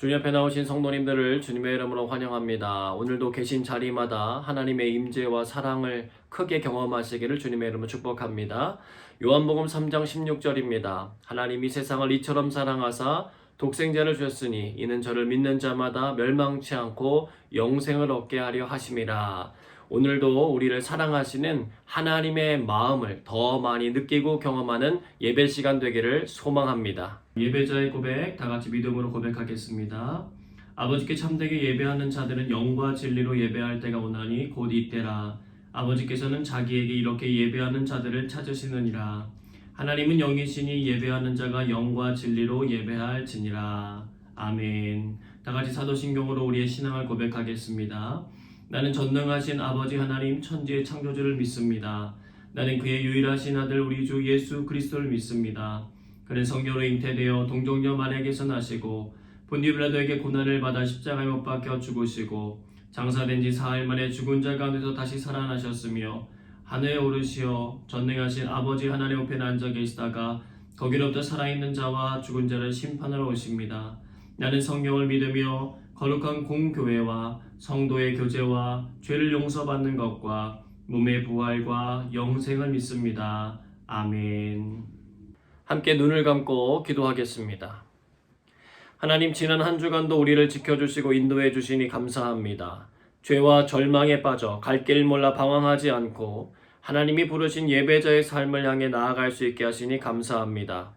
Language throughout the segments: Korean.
주님 앞에 나오신 성도님들을 주님의 이름으로 환영합니다. 오늘도 계신 자리마다 하나님의 임재와 사랑을 크게 경험하시기를 주님의 이름으로 축복합니다. 요한복음 3장 16절입니다. 하나님이 세상을 이처럼 사랑하사 독생자를 주셨으니 이는 저를 믿는 자마다 멸망치 않고 영생을 얻게 하려 하심이라. 오늘도 우리를 사랑하시는 하나님의 마음을 더 많이 느끼고 경험하는 예배 시간 되기를 소망합니다. 예배자의 고백, 다 같이 믿음으로 고백하겠습니다. 아버지께 참되게 예배하는 자들은 영과 진리로 예배할 때가 오나니 곧 이때라. 아버지께서는 자기에게 이렇게 예배하는 자들을 찾으시느니라. 하나님은 영이시니 예배하는 자가 영과 진리로 예배할지니라. 아멘. 다 같이 사도신경으로 우리의 신앙을 고백하겠습니다. 나는 전능하신 아버지 하나님 천지의 창조주를 믿습니다. 나는 그의 유일하신 아들 우리 주 예수 그리스도를 믿습니다. 그는 성령으로 잉태되어 동정녀 마리아에게서 나시고 본디오 빌라도에게 고난을 받아 십자가에 못 박혀 죽으시고 장사된 지 사흘 만에 죽은 자 가운데서 다시 살아나셨으며 하늘에 오르시어 전능하신 아버지 하나님 우편에 앉아 계시다가 거기로부터 살아있는 자와 죽은 자를 심판하러 오십니다. 나는 성령을 믿으며 거룩한 공교회와 성도의 교제와 죄를 용서받는 것과 몸의 부활과 영생을 믿습니다. 아멘. 함께 눈을 감고 기도하겠습니다. 하나님, 지난 한 주간도 우리를 지켜주시고 인도해 주시니 감사합니다. 죄와 절망에 빠져 갈 길 몰라 방황하지 않고 하나님이 부르신 예배자의 삶을 향해 나아갈 수 있게 하시니 감사합니다.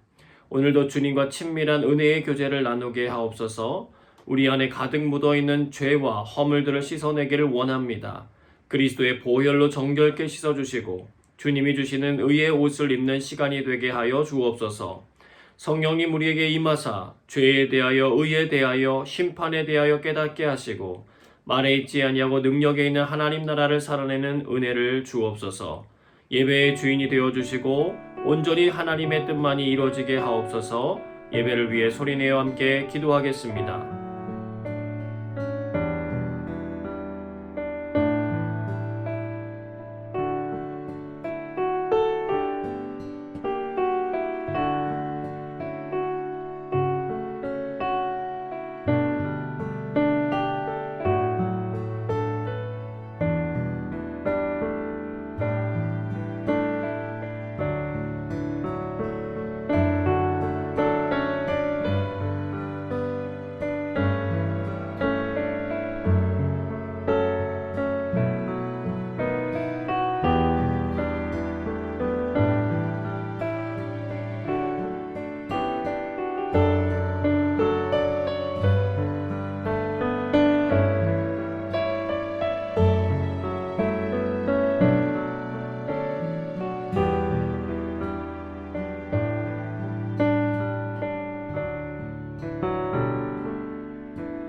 오늘도 주님과 친밀한 은혜의 교제를 나누게 하옵소서. 우리 안에 가득 묻어있는 죄와 허물들을 씻어내기를 원합니다. 그리스도의 보혈로 정결케 씻어주시고 주님이 주시는 의의 옷을 입는 시간이 되게 하여 주옵소서. 성령님 우리에게 임하사 죄에 대하여 의에 대하여 심판에 대하여 깨닫게 하시고 말에 있지 아니하고 능력에 있는 하나님 나라를 살아내는 은혜를 주옵소서. 예배의 주인이 되어주시고 온전히 하나님의 뜻만이 이루어지게 하옵소서. 예배를 위해 소리내어 함께 기도하겠습니다.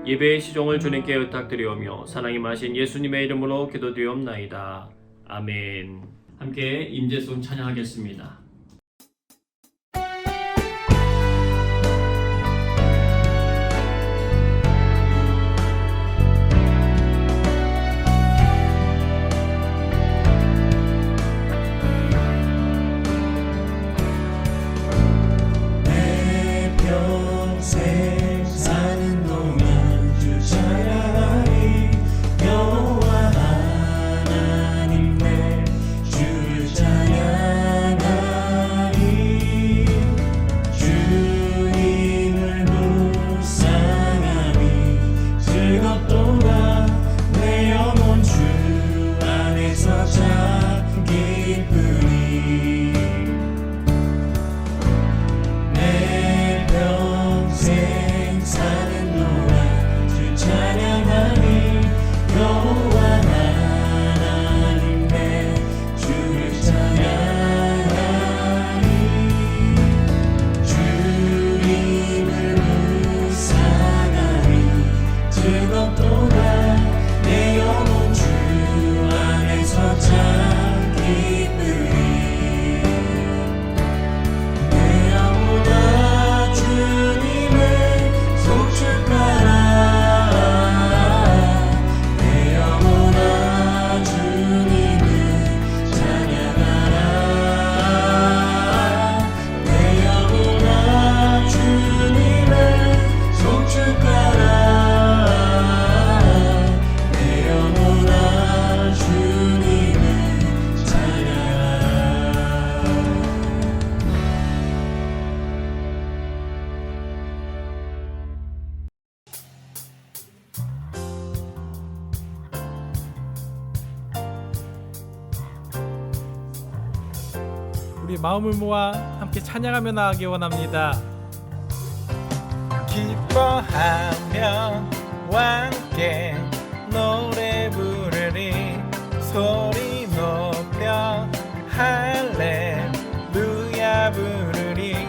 예배의 시종을 주님께 부탁드리오며 사랑이 마신 예수님의 이름으로 기도드리옵나이다. 아멘. 함께 임재송 찬양하겠습니다. 주를 찬양하리 우리 마음을 모아 함께 찬양하며 나아가기 원합니다. 기뻐하며 함께 노래 부르리 소리 높여 할렐루야 부르리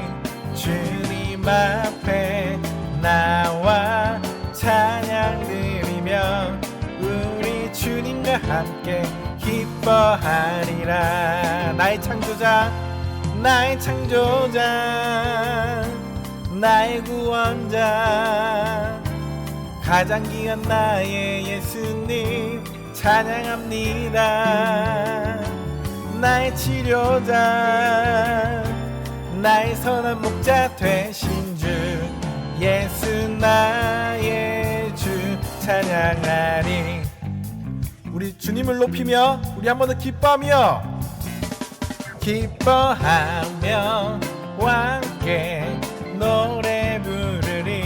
주님 앞에 나와 찬양 드리며 우리 주님과 함께 기뻐하리라. 나의 창조자 나의 창조자 나의 구원자 가장 귀한 나의 예수님 찬양합니다. 나의 치료자 나의 선한 목자 되신 주 예수 나의 주 찬양하리. 우리 주님을 높이며 우리 한 번 더 기뻐하며 함께 노래 부르리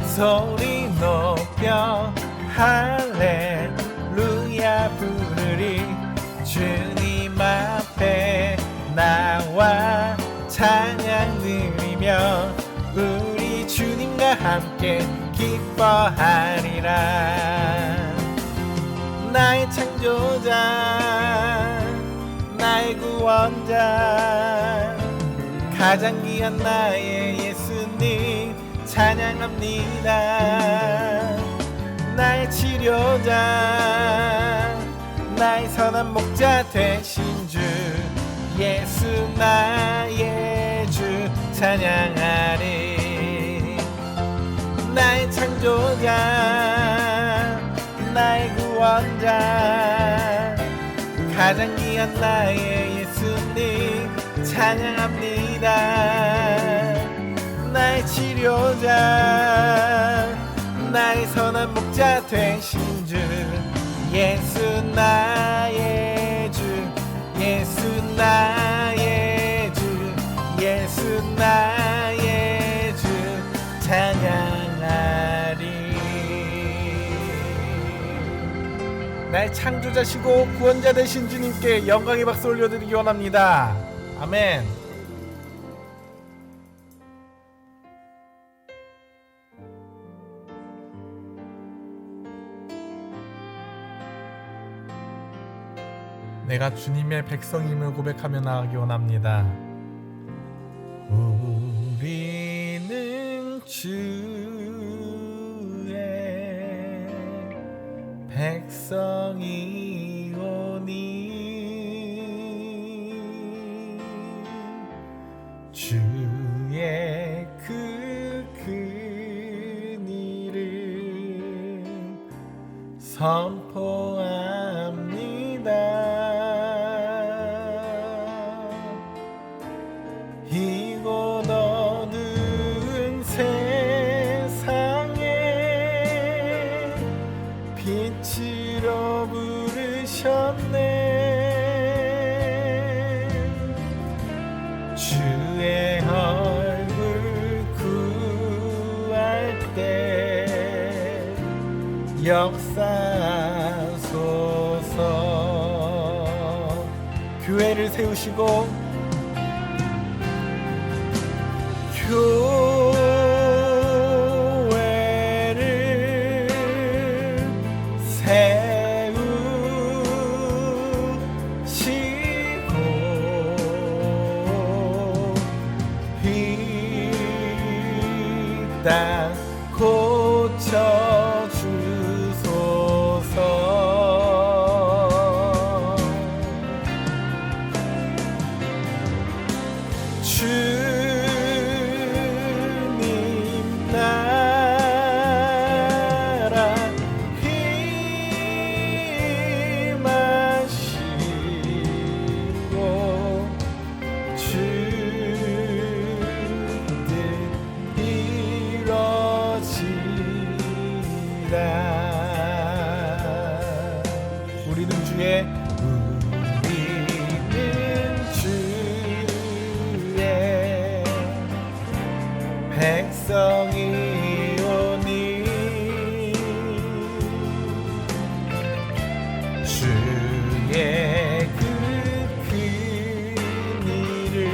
소리 높여 할렐루야 부르리 주님 앞에 나와 찬양 드리며 우리 주님과 함께 기뻐하리라. 나의 창조자 나의 구원자 가장 귀한 나의 예수님 찬양합니다. 나의 치료자 나의 선한 목자 되신 주 예수 나의 주 찬양하리. 나의 창조자 나의 구원자 가장 귀한 나의 예수님 찬양합니다. 나의 치료자 나의 선한 목자 되신 주 예수 나의 주 예수 나의 주 예수 나의 주 찬양하리. 나의 창조자시고 구원자 되신 주님께 영광의 박수 올려드리기 원합니다. 아멘. 내가 주님의 백성임을 고백하며 나아가기 원합니다. 우리는 주의 백성이오니 주의 그 이름 선포합니다. 이곳 어두운 세상에 빛으로 부르셨네. 주의 얼굴 구할 때 역사하소서. 교회를 세우시고 교회를 세우시고 이 땅 고쳐주소서. 주님 나라 힘하시고 주뜻 이뤄지라. 우리는 주의 백성이오니 주의 그 큰 일을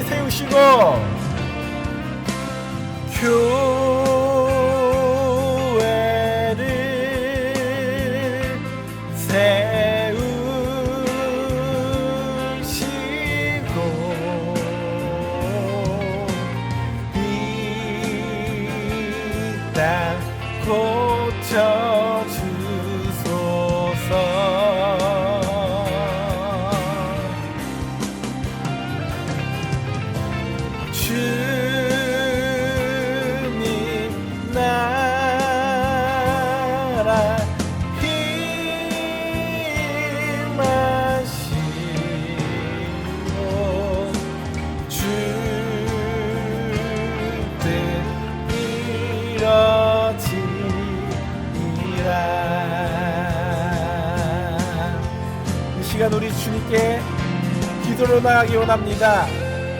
세우시고 교회를 세우시고 이 땅 고쳐주소서. 주님 나라 힘하시고 주 뜻 이뤄지리라. 이 시간 우리 주님께 기도로 나가기 원합니다.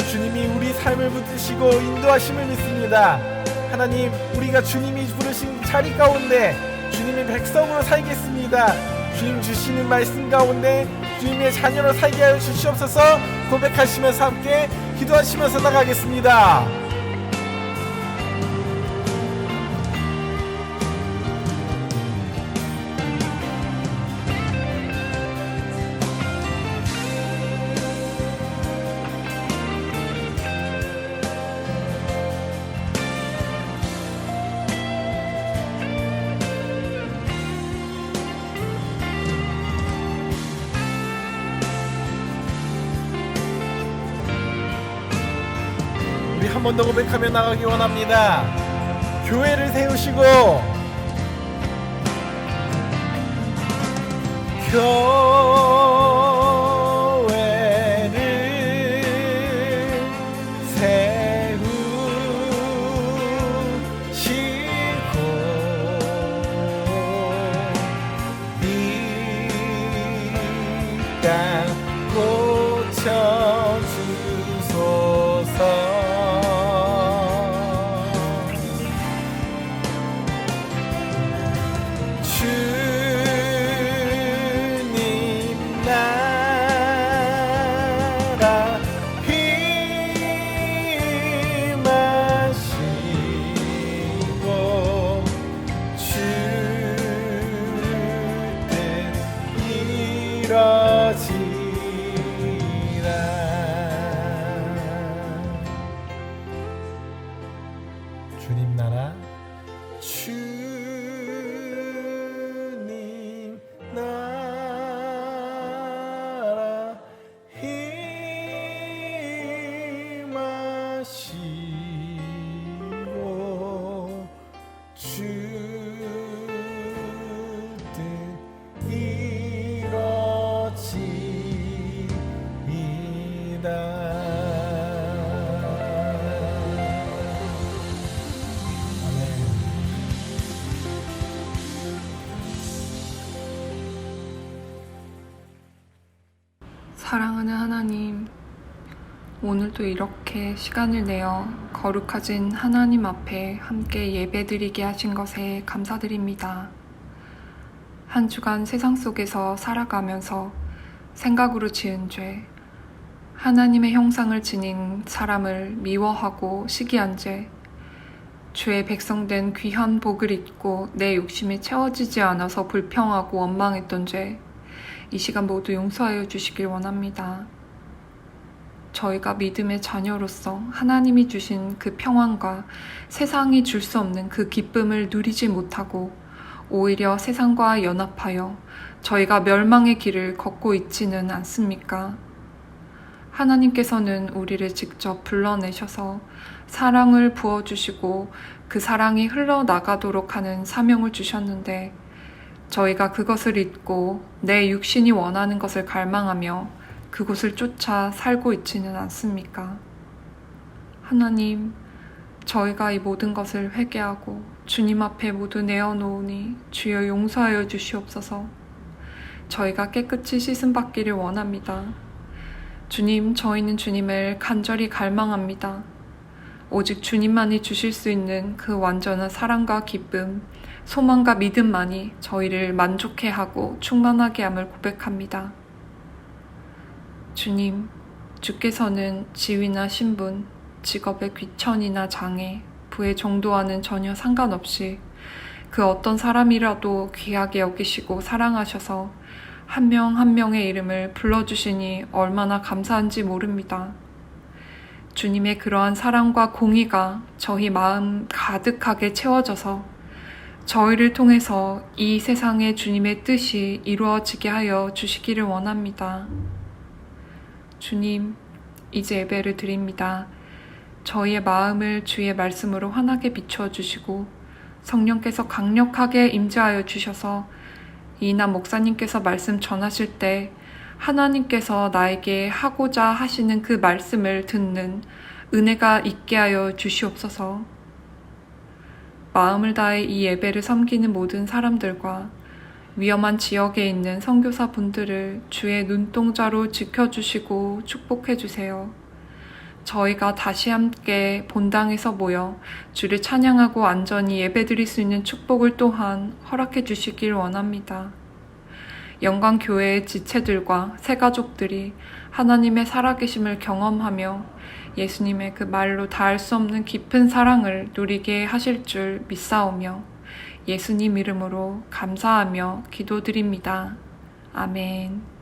주님이 우리 삶을 붙드시고 인도하심을 믿습니다. 하나님, 우리가 주님이 부르신 자리 가운데 주님의 백성으로 살겠습니다. 주님 주시는 말씀 가운데 주님의 자녀로 살게 하여 주시옵소서. 고백하시면서 함께 기도하시면서 나가겠습니다. 한 번 더 고백하며 나가기 원합니다. 교회를 세우시고 교회를 세우시고 이 땅 고쳐주소서. 주님 나라 주님 나라 힘하시고 주 뜻 이뤄지이다. 사랑하는 하나님, 오늘도 이렇게 시간을 내어 거룩하신 하나님 앞에 함께 예배드리게 하신 것에 감사드립니다. 한 주간 세상 속에서 살아가면서 생각으로 지은 죄, 하나님의 형상을 지닌 사람을 미워하고 시기한 죄, 주의 백성된 귀한 복을 잊고 내 욕심이 채워지지 않아서 불평하고 원망했던 죄, 이 시간 모두 용서하여 주시길 원합니다. 저희가 믿음의 자녀로서 하나님이 주신 그 평안과 세상이 줄 수 없는 그 기쁨을 누리지 못하고 오히려 세상과 연합하여 저희가 멸망의 길을 걷고 있지는 않습니까? 하나님께서는 우리를 직접 불러내셔서 사랑을 부어주시고 그 사랑이 흘러나가도록 하는 사명을 주셨는데 저희가 그것을 잊고 내 육신이 원하는 것을 갈망하며 그곳을 쫓아 살고 있지는 않습니까? 하나님, 저희가 이 모든 것을 회개하고 주님 앞에 모두 내어놓으니 주여 용서하여 주시옵소서. 저희가 깨끗이 씻음받기를 원합니다. 주님, 저희는 주님을 간절히 갈망합니다. 오직 주님만이 주실 수 있는 그 완전한 사랑과 기쁨, 소망과 믿음만이 저희를 만족해 하고 충만하게 함을 고백합니다. 주님, 주께서는 지위나 신분, 직업의 귀천이나 장애, 부의 정도와는 전혀 상관없이 그 어떤 사람이라도 귀하게 여기시고 사랑하셔서 한 명 한 명의 이름을 불러주시니 얼마나 감사한지 모릅니다. 주님의 그러한 사랑과 공의가 저희 마음 가득하게 채워져서 저희를 통해서 이 세상의 주님의 뜻이 이루어지게 하여 주시기를 원합니다. 주님, 이제 예배를 드립니다. 저희의 마음을 주의 말씀으로 환하게 비추어주시고 성령께서 강력하게 임재하여 주셔서 이남 목사님께서 말씀 전하실 때 하나님께서 나에게 하고자 하시는 그 말씀을 듣는 은혜가 있게 하여 주시옵소서. 마음을 다해 이 예배를 섬기는 모든 사람들과 위험한 지역에 있는 선교사 분들을 주의 눈동자로 지켜주시고 축복해주세요. 저희가 다시 함께 본당에서 모여 주를 찬양하고 안전히 예배드릴 수 있는 축복을 또한 허락해 주시길 원합니다. 영광교회의 지체들과 새가족들이 하나님의 살아계심을 경험하며 예수님의 그 말로 다할 수 없는 깊은 사랑을 누리게 하실 줄 믿사오며 예수님 이름으로 감사하며 기도드립니다. 아멘.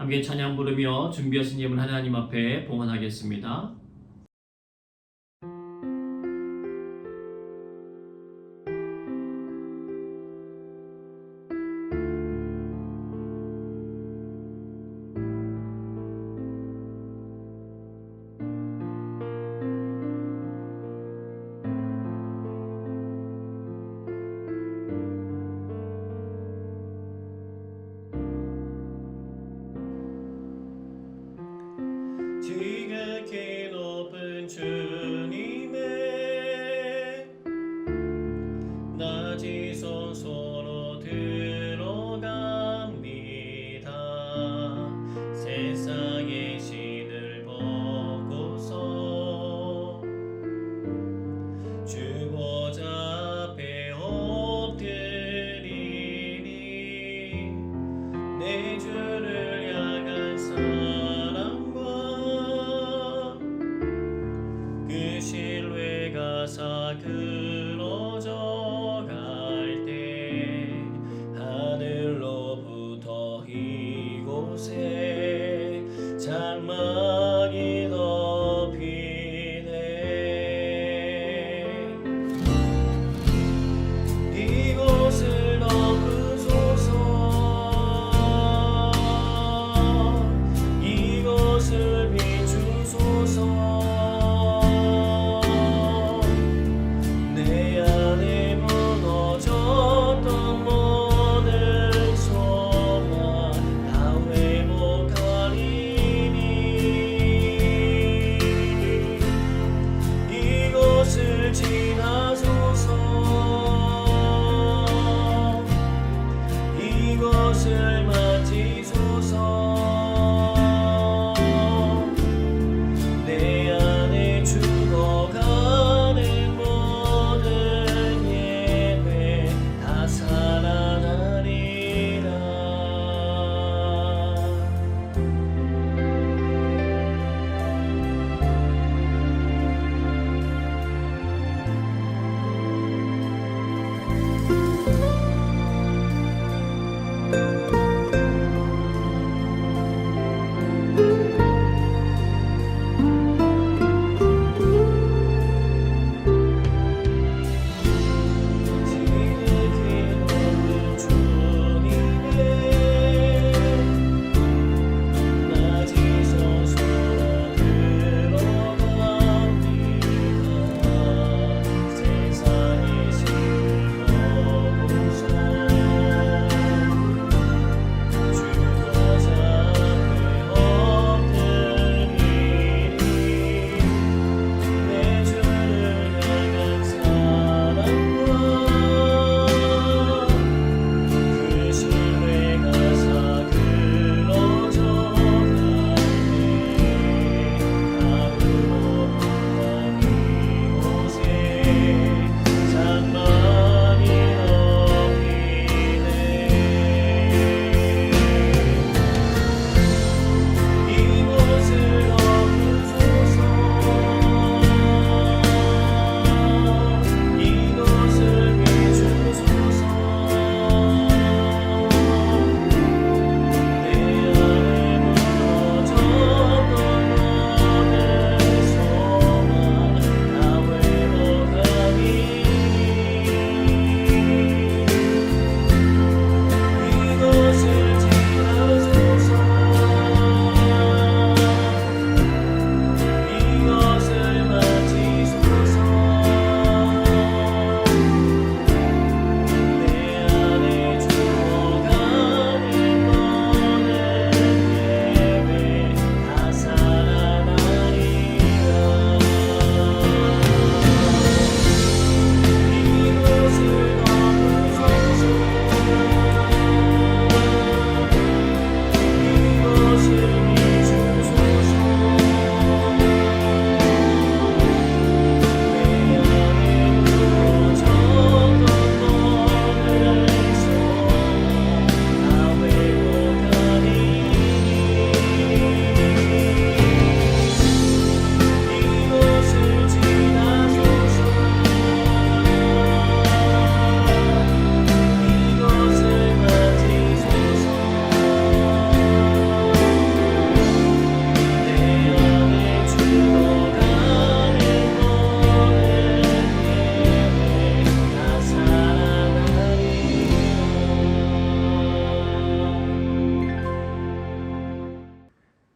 함께 찬양 부르며 준비하신 예물 하나님 앞에 봉헌하겠습니다. 지극히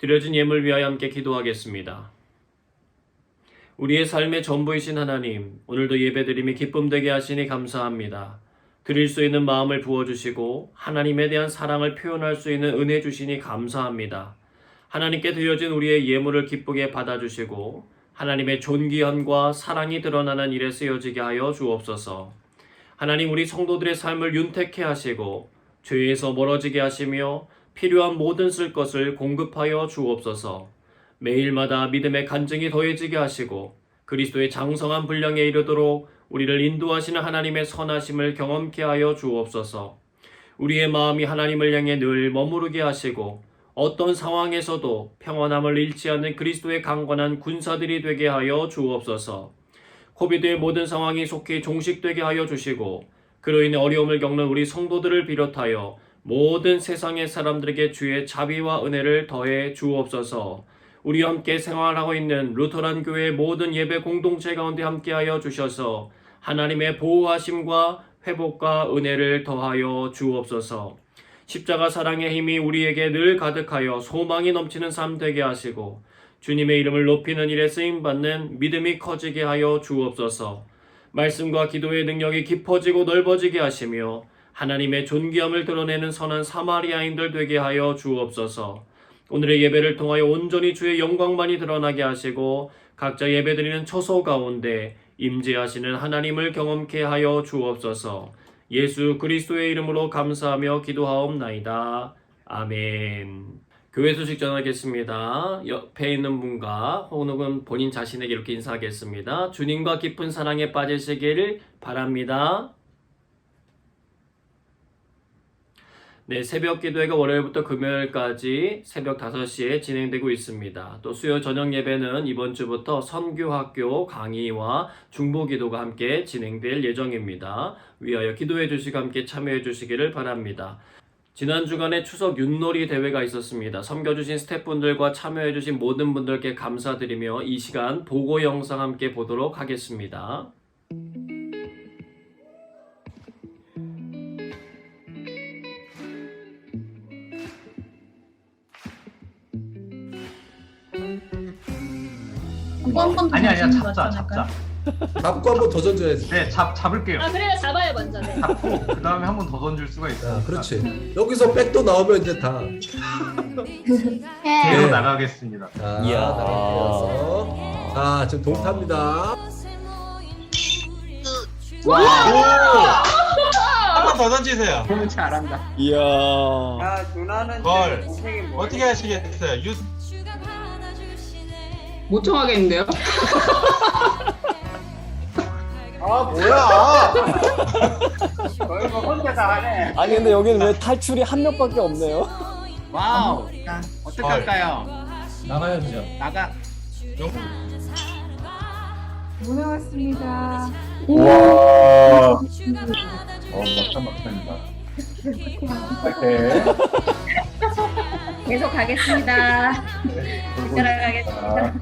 드려진 예물 위하여 함께 기도하겠습니다. 우리의 삶의 전부이신 하나님, 오늘도 예배드림이 기쁨되게 하시니 감사합니다. 드릴 수 있는 마음을 부어주시고 하나님에 대한 사랑을 표현할 수 있는 은혜 주시니 감사합니다. 하나님께 드려진 우리의 예물을 기쁘게 받아주시고 하나님의 존귀함과 사랑이 드러나는 일에 쓰여지게 하여 주옵소서. 하나님, 우리 성도들의 삶을 윤택케 하시고 죄에서 멀어지게 하시며 필요한 모든 쓸 것을 공급하여 주옵소서. 매일마다 믿음의 간증이 더해지게 하시고 그리스도의 장성한 분량에 이르도록 우리를 인도하시는 하나님의 선하심을 경험케 하여 주옵소서. 우리의 마음이 하나님을 향해 늘 머무르게 하시고 어떤 상황에서도 평안함을 잃지 않는 그리스도의 강건한 군사들이 되게 하여 주옵소서. 코비드의 모든 상황이 속히 종식되게 하여 주시고 그로 인해 어려움을 겪는 우리 성도들을 비롯하여 모든 세상의 사람들에게 주의 자비와 은혜를 더해 주옵소서. 우리와 함께 생활하고 있는 루터란 교회의 모든 예배 공동체 가운데 함께하여 주셔서 하나님의 보호하심과 회복과 은혜를 더하여 주옵소서. 십자가 사랑의 힘이 우리에게 늘 가득하여 소망이 넘치는 삶 되게 하시고 주님의 이름을 높이는 일에 쓰임받는 믿음이 커지게 하여 주옵소서. 말씀과 기도의 능력이 깊어지고 넓어지게 하시며 하나님의 존귀함을 드러내는 선한 사마리아인들 되게 하여 주옵소서. 오늘의 예배를 통하여 온전히 주의 영광만이 드러나게 하시고 각자 예배드리는 처소 가운데 임재하시는 하나님을 경험케 하여 주옵소서. 예수 그리스도의 이름으로 감사하며 기도하옵나이다. 아멘. 교회 소식 전하겠습니다. 옆에 있는 분과 혹은 본인 자신에게 이렇게 인사하겠습니다. 주님과 깊은 사랑에 빠지시기를 바랍니다. 네, 새벽 기도회가 월요일부터 금요일까지 새벽 5시에 진행되고 있습니다. 또 수요 저녁 예배는 이번 주부터 선교학교 강의와 중보 기도가 함께 진행될 예정입니다. 위하여 기도해 주시고 함께 참여해 주시기를 바랍니다. 지난 주간에 추석 윷놀이 대회가 있었습니다. 섬겨주신 스태프분들과 참여해주신 모든 분들께 감사드리며 이 시간 보고 영상 함께 보도록 하겠습니다. 아니야 잡자. 잡고 한 번 더 던져야지. 네 잡을게요. 아 그래요, 잡아요 먼저. 네. 잡고 그 다음에 한 번 더 던질 수가 있어요. 아, 그렇지. 여기서 백도 나오면 이제 다. 계속 나가겠습니다. 자, 나갈게요. 자, 지금 동타입니다. 한 번 더 던지세요. 이야. 야, 누나는 걸. 고생이 뭐야? 어떻게 하시겠어요? 못 정하겠는데요? 아 뭐야? 거의 뭐 혼자 다 하네. 아니 근데 여기는 왜 탈출이 한 명밖에 없네요? 와우. 자, 어떻게 걸. 할까요? 나가야죠. 나가. 고생하셨습니다. 와. 계속 가겠습니다. 들어가겠습니다.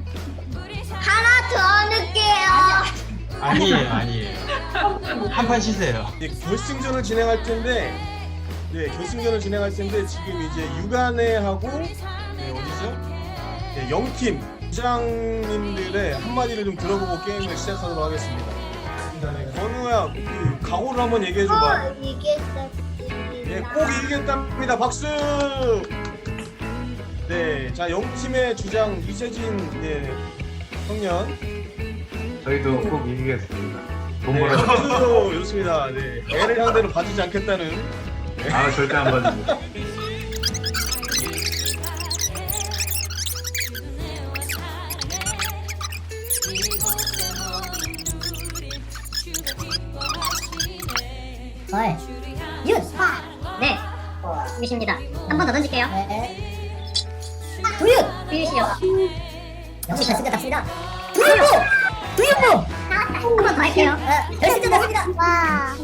아니에요. 한 판 쉬세요. 결승전을 진행할 텐데, 지금 이제 유간회하고 어디죠? 네, 영팀 부장님들의 한마디를 좀 들어보고 게임을 시작하도록 하겠습니다. 네, 건우야, 그 각오를 한번 얘기해줘봐. 네, 꼭 이기겠답니다. 박수. 네, 자 영팀의 주장 이세진 청년. 저희도 꼭 이기겠습니다. 돈 네, 벌어. 박수 좋습니다. 네, 애를 상대로 봐주지 않겠다는. 아 절대 안 봐줍니다. 네, 유시입니다. 한 번 더 던질게요. 두유! 유시요. 역시 잘생겼습니다. 두유모! 한 번 더 할게요. 결승전 났습니다. 와.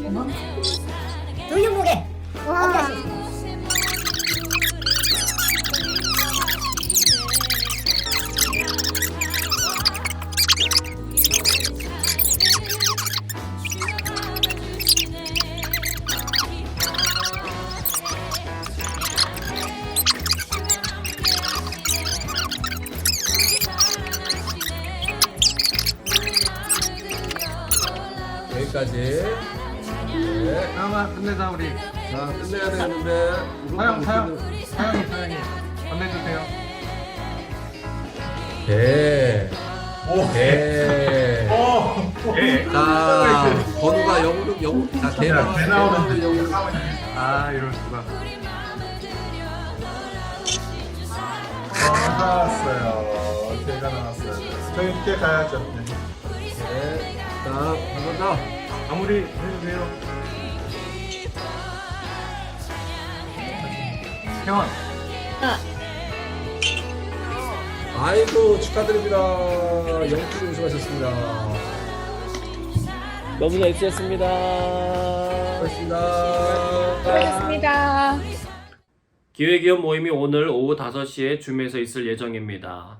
두유목에. 와. 네. 잠깐만 끝내자 우리. 자, 끝내야 되는데. 사영이 건네주세요. 네. 네. 자, 번호가 0, 자, 개 나오는데 0. 아 이럴 수가. 나왔어요. 개가 나왔어요. 저희 개 가야죠. 네. 자, 한 번 더. 마무리 해주세요. 태원. 아이고, 축하드립니다. 영팀 우승하셨습니다. 너무 잘했습니다. 고맙습니다. 수고하셨습니다. 기회기업 모임이 오늘 오후 5시에 줌에서 있을 예정입니다.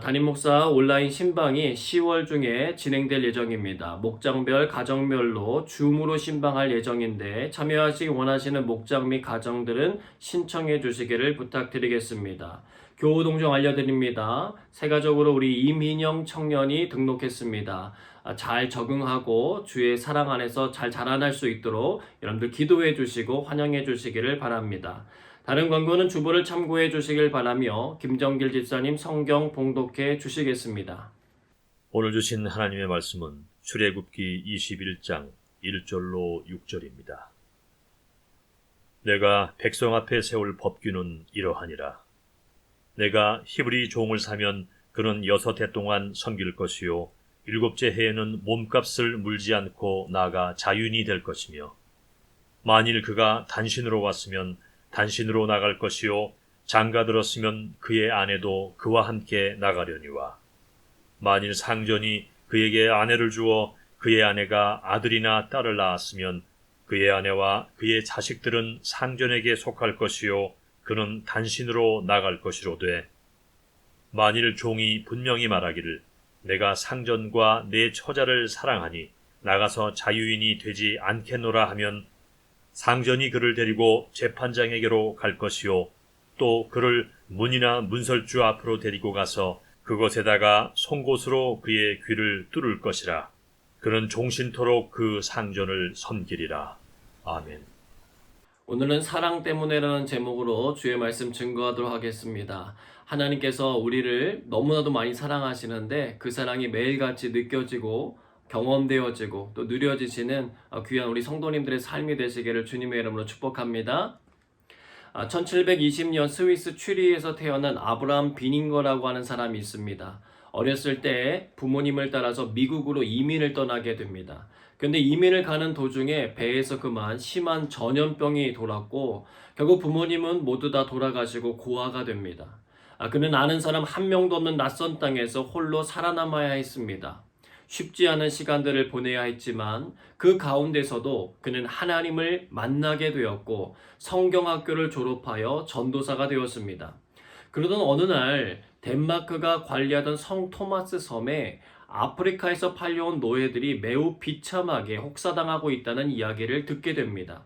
담임 목사 온라인 신방이 10월 중에 진행될 예정입니다. 목장별, 가정별로 줌으로 신방할 예정인데 참여하시기 원하시는 목장 및 가정들은 신청해 주시기를 부탁드리겠습니다. 교우 동정 알려드립니다. 세가적으로 우리 이민영 청년이 등록했습니다. 잘 적응하고 주의 사랑 안에서 잘 자라날 수 있도록 여러분들 기도해 주시고 환영해 주시기를 바랍니다. 다른 광고는 주보를 참고해 주시길 바라며 김정길 집사님 성경 봉독해 주시겠습니다. 오늘 주신 하나님의 말씀은 출애굽기 21장 1절로 6절입니다. 내가 백성 앞에 세울 법규는 이러하니라. 내가 히브리 종을 사면 그는 6해 동안 섬길 것이요 7째 해에는 몸값을 물지 않고 나가 자윤이 될 것이며 만일 그가 단신으로 왔으면 단신으로 나갈 것이요 장가 들었으면 그의 아내도 그와 함께 나가려니와 만일 상전이 그에게 아내를 주어 그의 아내가 아들이나 딸을 낳았으면 그의 아내와 그의 자식들은 상전에게 속할 것이요 그는 단신으로 나갈 것이로되 만일 종이 분명히 말하기를 내가 상전과 내 처자를 사랑하니 나가서 자유인이 되지 않겠노라 하면 상전이 그를 데리고 재판장에게로 갈 것이요 또 그를 문이나 문설주 앞으로 데리고 가서 그곳에다가 송곳으로 그의 귀를 뚫을 것이라. 그는 종신토록 그 상전을 섬기리라. 아멘. 오늘은 사랑 때문에라는 제목으로 주의 말씀 증거하도록 하겠습니다. 하나님께서 우리를 너무나도 많이 사랑하시는데 그 사랑이 매일같이 느껴지고 경험되어지고 또 누려지시는 귀한 우리 성도님들의 삶이 되시기를 주님의 이름으로 축복합니다. 1720년 스위스 추리히에서 태어난 아브라함 비닝거라고 하는 사람이 있습니다. 어렸을 때 부모님을 따라서 미국으로 이민을 떠나게 됩니다. 근데 이민을 가는 도중에 배에서 그만 심한 전염병이 돌았고 결국 부모님은 모두 다 돌아가시고 고아가 됩니다. 그는 아는 사람 한 명도 없는 낯선 땅에서 홀로 살아남아야 했습니다. 쉽지 않은 시간들을 보내야 했지만 그 가운데서도 그는 하나님을 만나게 되었고 성경학교를 졸업하여 전도사가 되었습니다. 그러던 어느 날 덴마크가 관리하던 성 토마스 섬에 아프리카에서 팔려온 노예들이 매우 비참하게 혹사당하고 있다는 이야기를 듣게 됩니다.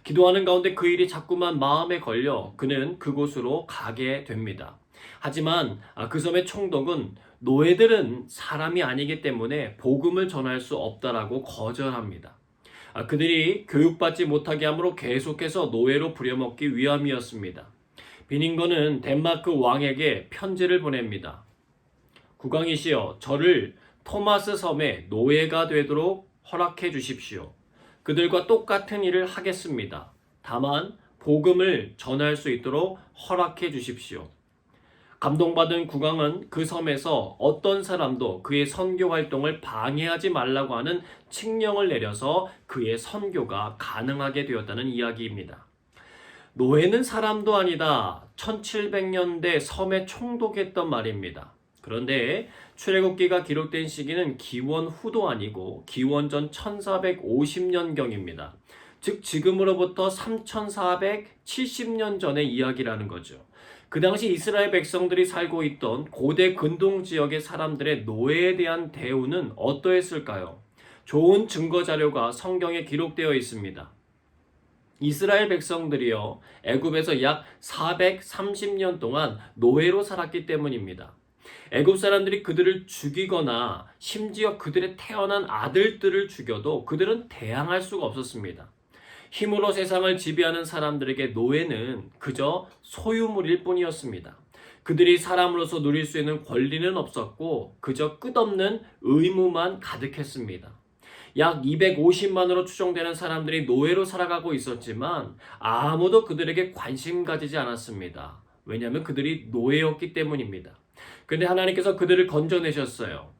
기도하는 가운데 그 일이 자꾸만 마음에 걸려 그는 그곳으로 가게 됩니다. 하지만 그 섬의 총독은 노예들은 사람이 아니기 때문에 복음을 전할 수 없다라고 거절합니다. 그들이 교육받지 못하게 함으로 계속해서 노예로 부려먹기 위함이었습니다. 비닝거는 덴마크 왕에게 편지를 보냅니다. 국왕이시여, 저를 토마스 섬의 노예가 되도록 허락해 주십시오. 그들과 똑같은 일을 하겠습니다. 다만 복음을 전할 수 있도록 허락해 주십시오. 감동받은 국왕은 그 섬에서 어떤 사람도 그의 선교 활동을 방해하지 말라고 하는 칙령을 내려서 그의 선교가 가능하게 되었다는 이야기입니다. 노예는 사람도 아니다. 1700년대 섬에 총독했던 말입니다. 그런데 출애굽기가 기록된 시기는 기원 후도 아니고 기원전 1450년경입니다. 즉 지금으로부터 3470년 전의 이야기라는 거죠. 그 당시 이스라엘 백성들이 살고 있던 고대 근동 지역의 사람들의 노예에 대한 대우는 어떠했을까요? 좋은 증거 자료가 성경에 기록되어 있습니다. 이스라엘 백성들이요, 애굽에서 약 430년 동안 노예로 살았기 때문입니다. 애굽 사람들이 그들을 죽이거나 심지어 그들의 태어난 아들들을 죽여도 그들은 대항할 수가 없었습니다. 힘으로 세상을 지배하는 사람들에게 노예는 그저 소유물일 뿐이었습니다. 그들이 사람으로서 누릴 수 있는 권리는 없었고 그저 끝없는 의무만 가득했습니다. 약 250만으로 추정되는 사람들이 노예로 살아가고 있었지만 아무도 그들에게 관심 가지지 않았습니다. 왜냐하면 그들이 노예였기 때문입니다. 근데 하나님께서 그들을 건져내셨어요.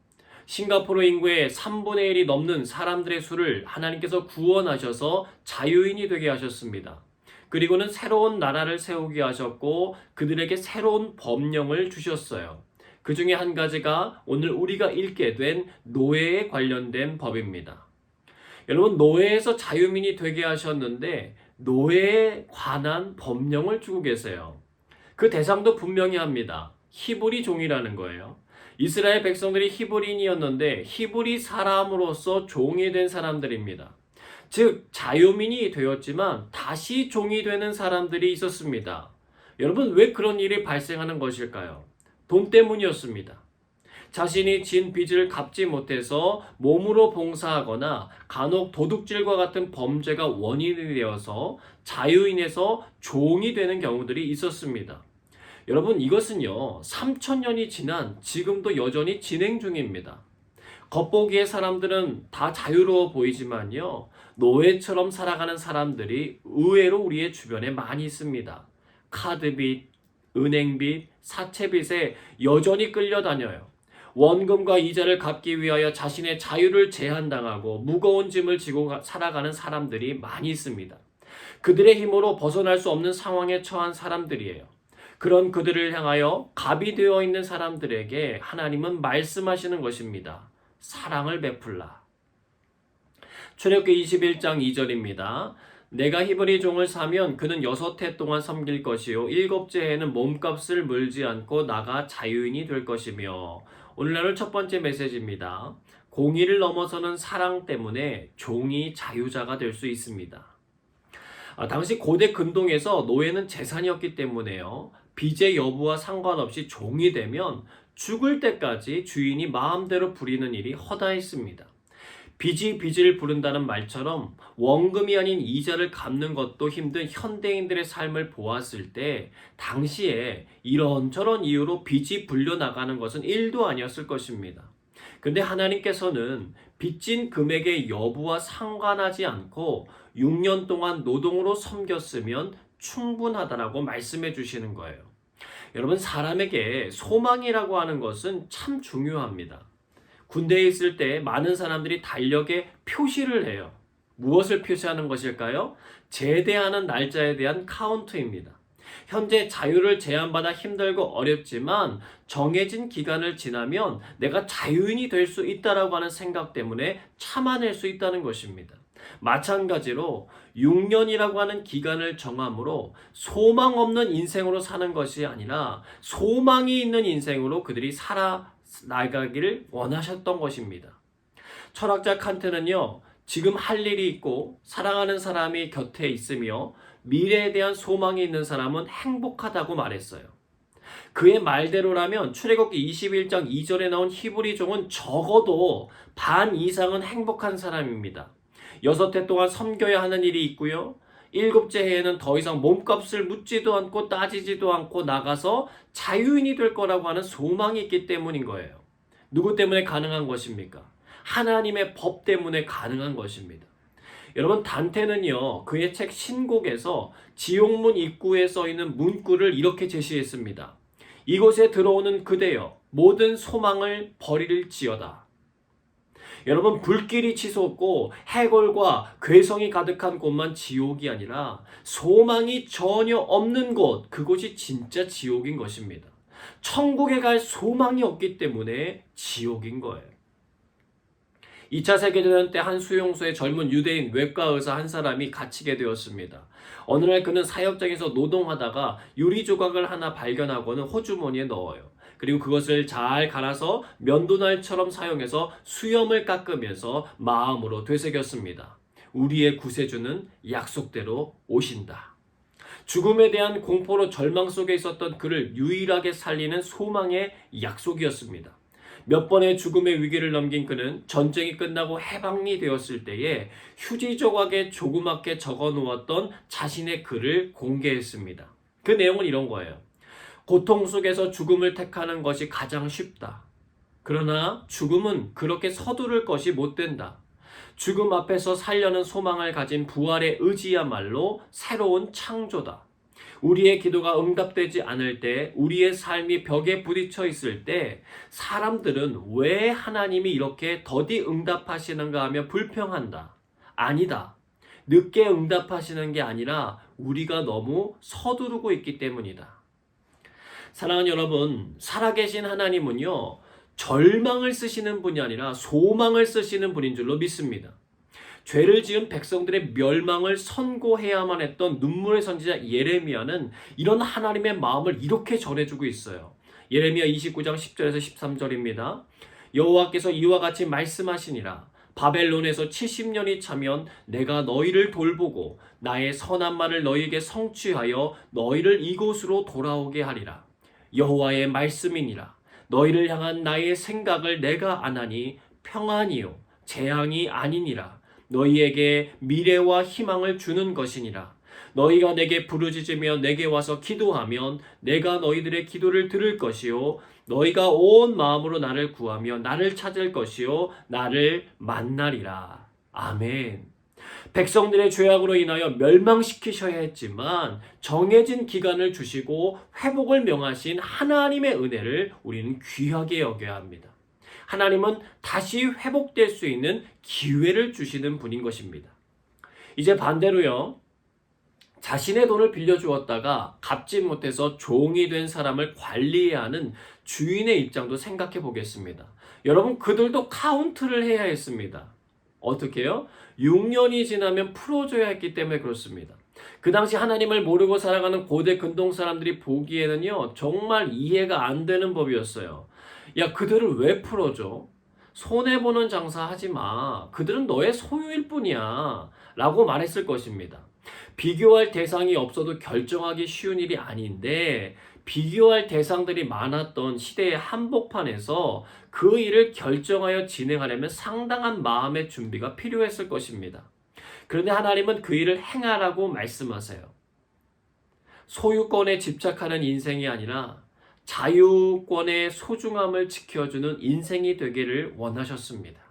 싱가포르 인구의 3분의 1이 넘는 사람들의 수를 하나님께서 구원하셔서 자유인이 되게 하셨습니다. 그리고는 새로운 나라를 세우게 하셨고 그들에게 새로운 법령을 주셨어요. 그 중에 한 가지가 오늘 우리가 읽게 된 노예에 관련된 법입니다. 여러분, 노예에서 자유민이 되게 하셨는데 노예에 관한 법령을 주고 계세요. 그 대상도 분명히 합니다. 히브리 종이라는 거예요. 이스라엘 백성들이 히브리인이었는데 히브리 사람으로서 종이 된 사람들입니다. 즉 자유민이 되었지만 다시 종이 되는 사람들이 있었습니다. 여러분, 왜 그런 일이 발생하는 것일까요? 돈 때문이었습니다. 자신이 진 빚을 갚지 못해서 몸으로 봉사하거나 간혹 도둑질과 같은 범죄가 원인이 되어서 자유인에서 종이 되는 경우들이 있었습니다. 여러분, 이것은요 3000년이 지난 지금도 여전히 진행 중입니다. 겉보기에 사람들은 다 자유로워 보이지만요 노예처럼 살아가는 사람들이 의외로 우리의 주변에 많이 있습니다. 카드빚, 은행빚, 사채빚에 여전히 끌려다녀요. 원금과 이자를 갚기 위하여 자신의 자유를 제한당하고 무거운 짐을 지고 살아가는 사람들이 많이 있습니다. 그들의 힘으로 벗어날 수 없는 상황에 처한 사람들이에요. 그런 그들을 향하여 갑이 되어 있는 사람들에게 하나님은 말씀하시는 것입니다. 사랑을 베풀라. 출애굽기 21장 2절입니다. 내가 히브리 종을 사면 그는 6해 동안 섬길 것이요 7째 해에는 몸값을 물지 않고 나가 자유인이 될 것이며. 오늘날 첫 번째 메시지입니다. 공의를 넘어서는 사랑 때문에 종이 자유자가 될 수 있습니다. 당시 고대 근동에서 노예는 재산이었기 때문에요. 빚의 여부와 상관없이 종이 되면 죽을 때까지 주인이 마음대로 부리는 일이 허다했습니다. 빚이 빚을 부른다는 말처럼 원금이 아닌 이자를 갚는 것도 힘든 현대인들의 삶을 보았을 때 당시에 이런저런 이유로 빚이 불려나가는 것은 1도 아니었을 것입니다. 근데 하나님께서는 빚진 금액의 여부와 상관하지 않고 6년 동안 노동으로 섬겼으면 충분하다라고 말씀해 주시는 거예요. 여러분, 사람에게 소망이라고 하는 것은 참 중요합니다. 군대에 있을 때 많은 사람들이 달력에 표시를 해요. 무엇을 표시하는 것일까요? 제대하는 날짜에 대한 카운트입니다. 현재 자유를 제한받아 힘들고 어렵지만 정해진 기간을 지나면 내가 자유인이 될 수 있다라고 하는 생각 때문에 참아낼 수 있다는 것입니다. 마찬가지로 6년이라고 하는 기간을 정함으로 소망 없는 인생으로 사는 것이 아니라 소망이 있는 인생으로 그들이 살아나가기를 원하셨던 것입니다. 철학자 칸트는요, 지금 할 일이 있고 사랑하는 사람이 곁에 있으며 미래에 대한 소망이 있는 사람은 행복하다고 말했어요. 그의 말대로라면 출애굽기 21장 2절에 나온 히브리 종은 적어도 반 이상은 행복한 사람입니다. 6해 동안 섬겨야 하는 일이 있고요. 7째 해에는 더 이상 몸값을 묻지도 않고 따지지도 않고 나가서 자유인이 될 거라고 하는 소망이 있기 때문인 거예요. 누구 때문에 가능한 것입니까? 하나님의 법 때문에 가능한 것입니다. 여러분, 단테는요 그의 책 신곡에서 지옥문 입구에 써있는 문구를 이렇게 제시했습니다. 이곳에 들어오는 그대여 모든 소망을 버릴지어다. 여러분, 불길이 치솟고 해골과 괴성이 가득한 곳만 지옥이 아니라 소망이 전혀 없는 곳, 그곳이 진짜 지옥인 것입니다. 천국에 갈 소망이 없기 때문에 지옥인 거예요. 2차 세계대전 때 한 수용소에 젊은 유대인 외과 의사 한 사람이 갇히게 되었습니다. 어느 날 그는 사역장에서 노동하다가 유리 조각을 하나 발견하고는 호주머니에 넣어요. 그리고 그것을 잘 갈아서 면도날처럼 사용해서 수염을 깎으면서 마음으로 되새겼습니다. 우리의 구세주는 약속대로 오신다. 죽음에 대한 공포로 절망 속에 있었던 그를 유일하게 살리는 소망의 약속이었습니다. 몇 번의 죽음의 위기를 넘긴 그는 전쟁이 끝나고 해방이 되었을 때에 휴지 조각에 조그맣게 적어 놓았던 자신의 글을 공개했습니다. 그 내용은 이런 거예요. 고통 속에서 죽음을 택하는 것이 가장 쉽다. 그러나 죽음은 그렇게 서두를 것이 못 된다. 죽음 앞에서 살려는 소망을 가진 부활의 의지야말로 새로운 창조다. 우리의 기도가 응답되지 않을 때, 우리의 삶이 벽에 부딪혀 있을 때 사람들은 왜 하나님이 이렇게 더디 응답하시는가 하며 불평한다. 아니다. 늦게 응답하시는 게 아니라 우리가 너무 서두르고 있기 때문이다. 사랑하는 여러분, 살아계신 하나님은요, 절망을 쓰시는 분이 아니라 소망을 쓰시는 분인 줄로 믿습니다. 죄를 지은 백성들의 멸망을 선고해야만 했던 눈물의 선지자 예레미야는 이런 하나님의 마음을 이렇게 전해주고 있어요. 예레미야 29장 10절에서 13절입니다. 여호와께서 이와 같이 말씀하시니라. 바벨론에서 70년이 차면 내가 너희를 돌보고 나의 선한 말을 너희에게 성취하여 너희를 이곳으로 돌아오게 하리라. 여호와의 말씀이니라. 너희를 향한 나의 생각을 내가 아나니 평안이요 재앙이 아니니라. 너희에게 미래와 희망을 주는 것이니라. 너희가 내게 부르짖으며 내게 와서 기도하면 내가 너희들의 기도를 들을 것이요 너희가 온 마음으로 나를 구하며 나를 찾을 것이요 나를 만나리라. 아멘. 백성들의 죄악으로 인하여 멸망시키셔야 했지만 정해진 기간을 주시고 회복을 명하신 하나님의 은혜를 우리는 귀하게 여겨야 합니다. 하나님은 다시 회복될 수 있는 기회를 주시는 분인 것입니다. 이제 반대로요. 자신의 돈을 빌려주었다가 갚지 못해서 종이 된 사람을 관리해야 하는 주인의 입장도 생각해 보겠습니다. 여러분, 그들도 카운트를 해야 했습니다. 어떻게 해요? 6년이 지나면 풀어줘야 했기 때문에 그렇습니다. 그 당시 하나님을 모르고 살아가는 고대 근동 사람들이 보기에는요, 정말 이해가 안 되는 법이었어요. 야, 그들을 왜 풀어줘? 손해보는 장사 하지 마. 그들은 너의 소유일 뿐이야. 라고 말했을 것입니다. 비교할 대상이 없어도 결정하기 쉬운 일이 아닌데, 비교할 대상들이 많았던 시대의 한복판에서 그 일을 결정하여 진행하려면 상당한 마음의 준비가 필요했을 것입니다. 그런데 하나님은 그 일을 행하라고 말씀하세요. 소유권에 집착하는 인생이 아니라 자유권의 소중함을 지켜주는 인생이 되기를 원하셨습니다.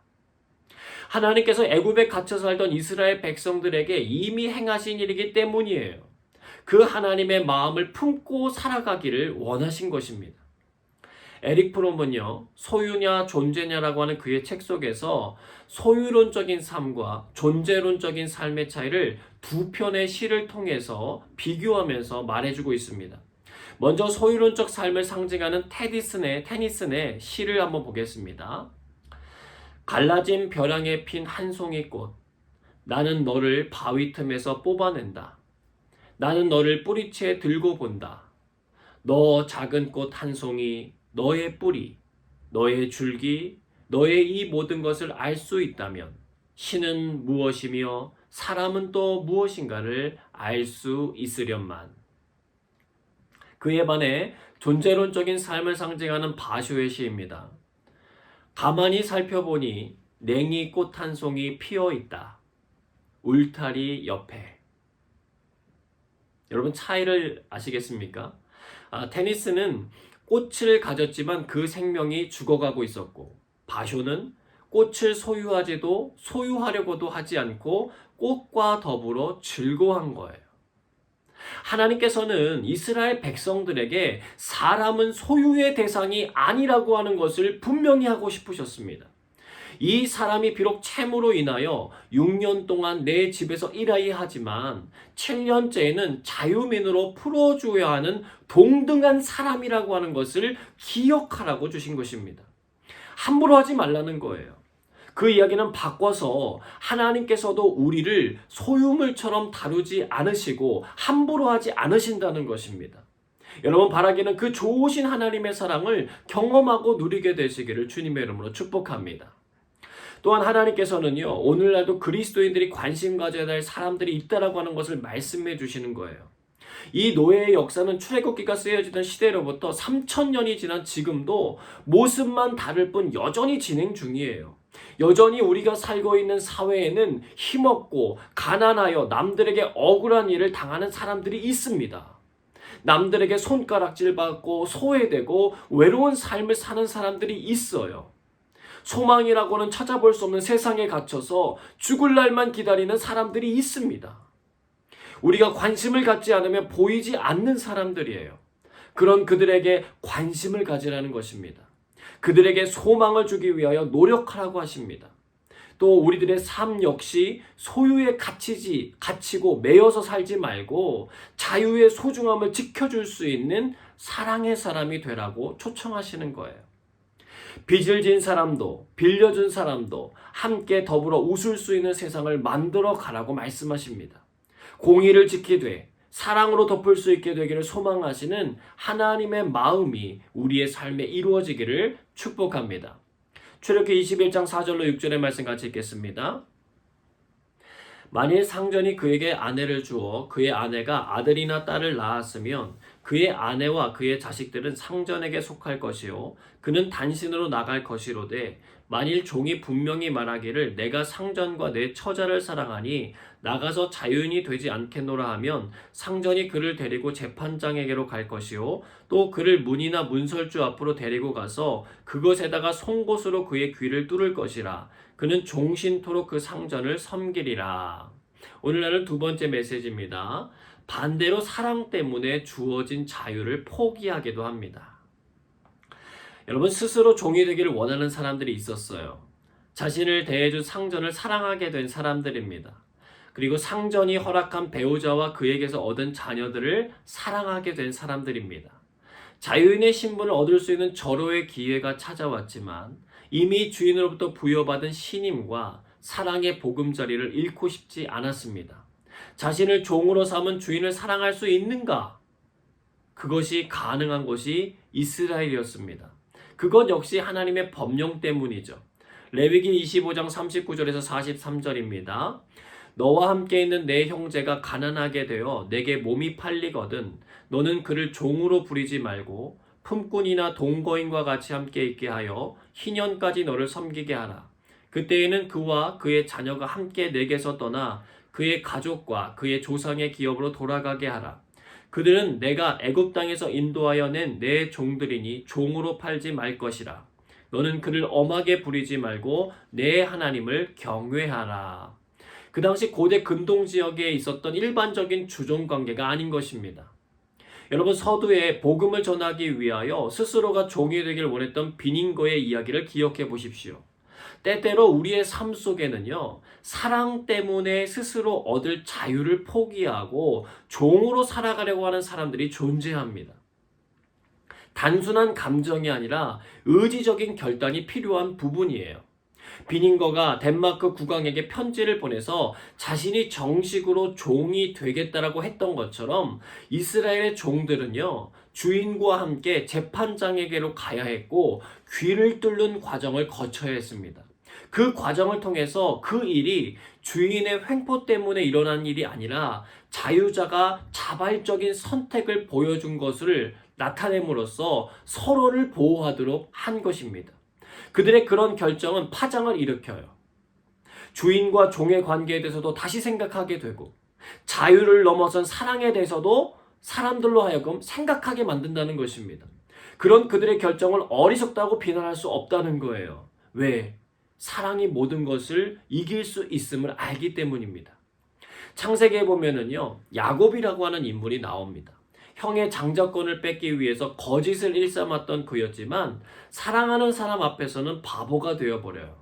하나님께서 애굽에 갇혀 살던 이스라엘 백성들에게 이미 행하신 일이기 때문이에요. 그 하나님의 마음을 품고 살아가기를 원하신 것입니다. 에릭 프롬은요, 소유냐 존재냐라고 하는 그의 책 속에서 소유론적인 삶과 존재론적인 삶의 차이를 두 편의 시를 통해서 비교하면서 말해주고 있습니다. 먼저 소유론적 삶을 상징하는 테니슨의 시를 한번 보겠습니다. 갈라진 벼랑에 핀 한 송이 꽃, 나는 너를 바위 틈에서 뽑아낸다. 나는 너를 뿌리채 들고 본다. 너 작은 꽃 한 송이, 너의 뿌리, 너의 줄기, 너의 이 모든 것을 알 수 있다면 신은 무엇이며 사람은 또 무엇인가를 알 수 있으련만. 그에 반해 존재론적인 삶을 상징하는 바쇼의 시입니다. 가만히 살펴보니 냉이 꽃 한 송이 피어 있다. 울타리 옆에. 여러분, 차이를 아시겠습니까? 테니스는 꽃을 가졌지만 그 생명이 죽어가고 있었고, 바쇼는 꽃을 소유하지도 소유하려고도 하지 않고 꽃과 더불어 즐거워한 거예요. 하나님께서는 이스라엘 백성들에게 사람은 소유의 대상이 아니라고 하는 것을 분명히 하고 싶으셨습니다. 이 사람이 비록 채무로 인하여 6년 동안 내 집에서 일하야 하지만 7년째에는 자유민으로 풀어줘야 하는 동등한 사람이라고 하는 것을 기억하라고 주신 것입니다. 함부로 하지 말라는 거예요. 그 이야기는 바꿔서 하나님께서도 우리를 소유물처럼 다루지 않으시고 함부로 하지 않으신다는 것입니다. 여러분, 바라기는 그 좋으신 하나님의 사랑을 경험하고 누리게 되시기를 주님의 이름으로 축복합니다. 또한 하나님께서는요, 오늘날도 그리스도인들이 관심 가져야 할 사람들이 있다라고 하는 것을 말씀해 주시는 거예요. 이 노예의 역사는 출애굽기가 쓰여지던 시대로부터 3000년이 지난 지금도 모습만 다를 뿐 여전히 진행 중이에요. 여전히 우리가 살고 있는 사회에는 힘없고 가난하여 남들에게 억울한 일을 당하는 사람들이 있습니다. 남들에게 손가락질 받고 소외되고 외로운 삶을 사는 사람들이 있어요. 소망이라고는 찾아볼 수 없는 세상에 갇혀서 죽을 날만 기다리는 사람들이 있습니다. 우리가 관심을 갖지 않으면 보이지 않는 사람들이에요. 그런 그들에게 관심을 가지라는 것입니다. 그들에게 소망을 주기 위하여 노력하라고 하십니다. 또 우리들의 삶 역시 소유에 갇히고 매여서 살지 말고 자유의 소중함을 지켜줄 수 있는 사랑의 사람이 되라고 초청하시는 거예요. 빚을 진 사람도 빌려준 사람도 함께 더불어 웃을 수 있는 세상을 만들어 가라고 말씀하십니다. 공의를 지키되 사랑으로 덮을 수 있게 되기를 소망하시는 하나님의 마음이 우리의 삶에 이루어지기를 축복합니다. 출애굽기 21장 4절로 6절의 말씀 같이 읽겠습니다. 만일 상전이 그에게 아내를 주어 그의 아내가 아들이나 딸을 낳았으면 그의 아내와 그의 자식들은 상전에게 속할 것이요 그는 단신으로 나갈 것이로되 만일 종이 분명히 말하기를 내가 상전과 내 처자를 사랑하니 나가서 자유인이 되지 않겠노라 하면 상전이 그를 데리고 재판장에게로 갈 것이요 또 그를 문이나 문설주 앞으로 데리고 가서 그것에다가 송곳으로 그의 귀를 뚫을 것이라. 그는 종신토록 그 상전을 섬기리라. 오늘날은 두 번째 메시지입니다. 반대로 사랑 때문에 주어진 자유를 포기하기도 합니다. 여러분, 스스로 종이 되기를 원하는 사람들이 있었어요. 자신을 대해준 상전을 사랑하게 된 사람들입니다. 그리고 상전이 허락한 배우자와 그에게서 얻은 자녀들을 사랑하게 된 사람들입니다. 자유인의 신분을 얻을 수 있는 절호의 기회가 찾아왔지만 이미 주인으로부터 부여받은 신임과 사랑의 보금자리를 잃고 싶지 않았습니다. 자신을 종으로 삼은 주인을 사랑할 수 있는가? 그것이 가능한 곳이 이스라엘이었습니다. 그것 역시 하나님의 법령 때문이죠. 레위기 25장 39절에서 43절입니다. 너와 함께 있는 내 형제가 가난하게 되어 내게 몸이 팔리거든 너는 그를 종으로 부리지 말고 품꾼이나 동거인과 같이 함께 있게 하여 희년까지 너를 섬기게 하라. 그때에는 그와 그의 자녀가 함께 내게서 떠나 그의 가족과 그의 조상의 기업으로 돌아가게 하라. 그들은 내가 애굽 땅에서 인도하여 낸 내 종들이니 종으로 팔지 말 것이라. 너는 그를 엄하게 부리지 말고 내 하나님을 경외하라. 그 당시 고대 근동 지역에 있었던 일반적인 주종관계가 아닌 것입니다. 여러분, 서두에 복음을 전하기 위하여 스스로가 종이 되길 원했던 빈인거의 이야기를 기억해 보십시오. 때때로 우리의 삶 속에는요, 사랑 때문에 스스로 얻을 자유를 포기하고 종으로 살아가려고 하는 사람들이 존재합니다. 단순한 감정이 아니라 의지적인 결단이 필요한 부분이에요. 빈인거가 덴마크 국왕에게 편지를 보내서 자신이 정식으로 종이 되겠다라고 했던 것처럼 이스라엘의 종들은요, 주인과 함께 재판장에게로 가야 했고 귀를 뚫는 과정을 거쳐야 했습니다. 그 과정을 통해서 그 일이 주인의 횡포 때문에 일어난 일이 아니라 자유자가 자발적인 선택을 보여준 것을 나타냄으로써 서로를 보호하도록 한 것입니다. 그들의 그런 결정은 파장을 일으켜요. 주인과 종의 관계에 대해서도 다시 생각하게 되고 자유를 넘어선 사랑에 대해서도 사람들로 하여금 생각하게 만든다는 것입니다. 그런 그들의 결정을 어리석다고 비난할 수 없다는 거예요. 왜? 사랑이 모든 것을 이길 수 있음을 알기 때문입니다. 창세기에 보면은요, 야곱이라고 하는 인물이 나옵니다. 형의 장자권을 뺏기 위해서 거짓을 일삼았던 그였지만 사랑하는 사람 앞에서는 바보가 되어버려요.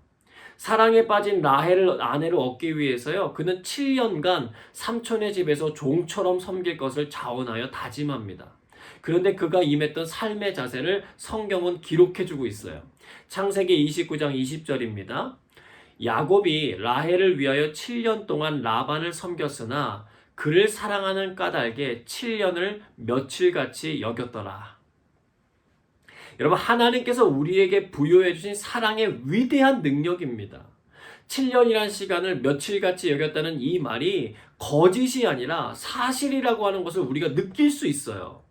사랑에 빠진 라헬을 아내로 얻기 위해서요, 그는 7년간 삼촌의 집에서 종처럼 섬길 것을 자원하여 다짐합니다. 그런데 그가 임했던 삶의 자세를 성경은 기록해주고 있어요. 창세기 29장 20절입니다. 야곱이 라헬을 위하여 7년 동안 라반을 섬겼으나 그를 사랑하는 까닭에 7년을 며칠같이 여겼더라. 여러분, 하나님께서 우리에게 부여해 주신 사랑의 위대한 능력입니다. 7년이란 시간을 며칠같이 여겼다는 이 말이 거짓이 아니라 사실이라고 하는 것을 우리가 느낄 수 있어요.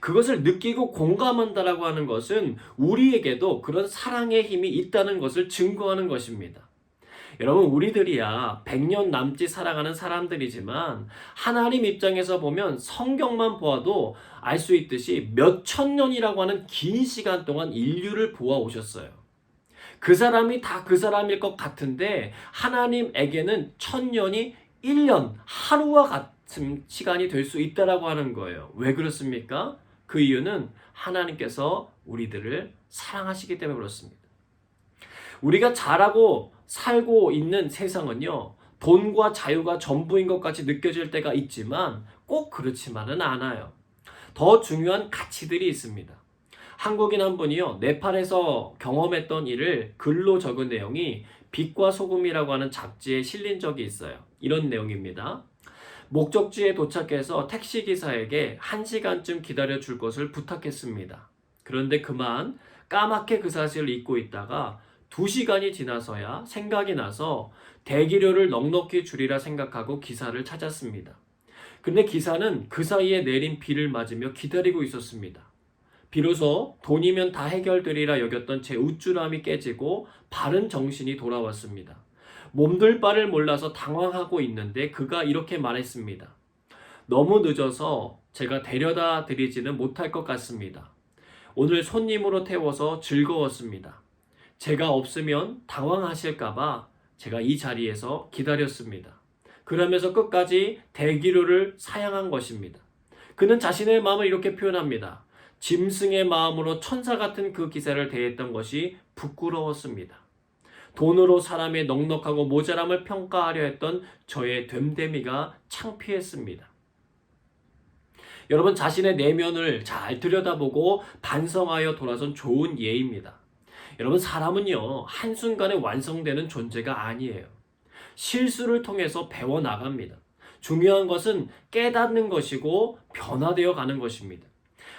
그것을 느끼고 공감한다라고 하는 것은 우리에게도 그런 사랑의 힘이 있다는 것을 증거하는 것입니다. 여러분, 우리들이야 100년 남짓 살아가는 사람들이지만 하나님 입장에서 보면 성경만 보아도 알 수 있듯이 몇천 년이라고 하는 긴 시간 동안 인류를 보아오셨어요. 그 사람이 다 그 사람일 것 같은데 하나님에게는 1000년이 1년, 하루와 같은 시간이 될 수 있다라고 하는 거예요. 왜 그렇습니까? 그 이유는 하나님께서 우리들을 사랑하시기 때문에 그렇습니다. 우리가 잘하고 살고 있는 세상은요, 돈과 자유가 전부인 것 같이 느껴질 때가 있지만 꼭 그렇지만은 않아요. 더 중요한 가치들이 있습니다. 한국인 한 분이요, 네팔에서 경험했던 일을 글로 적은 내용이 빛과 소금이라고 하는 잡지에 실린 적이 있어요. 이런 내용입니다. 목적지에 도착해서 택시기사에게 1시간쯤 기다려줄 것을 부탁했습니다. 그런데 그만 까맣게 그 사실을 잊고 있다가 2시간이 지나서야 생각이 나서 대기료를 넉넉히 주리라 생각하고 기사를 찾았습니다. 근데 기사는 그 사이에 내린 비를 맞으며 기다리고 있었습니다. 비로소 돈이면 다 해결되리라 여겼던 제 우쭐함이 깨지고 바른 정신이 돌아왔습니다. 몸둘 바를 몰라서 당황하고 있는데 그가 이렇게 말했습니다. 너무 늦어서 제가 데려다 드리지는 못할 것 같습니다. 오늘 손님으로 태워서 즐거웠습니다. 제가 없으면 당황하실까봐 제가 이 자리에서 기다렸습니다. 그러면서 끝까지 대기료를 사양한 것입니다. 그는 자신의 마음을 이렇게 표현합니다. 짐승의 마음으로 천사 같은 그 기사를 대했던 것이 부끄러웠습니다. 돈으로 사람의 넉넉하고 모자람을 평가하려 했던 저의 됨됨이가 창피했습니다. 여러분, 자신의 내면을 잘 들여다보고 반성하여 돌아선 좋은 예입니다. 여러분, 사람은요, 한순간에 완성되는 존재가 아니에요. 실수를 통해서 배워나갑니다. 중요한 것은 깨닫는 것이고 변화되어 가는 것입니다.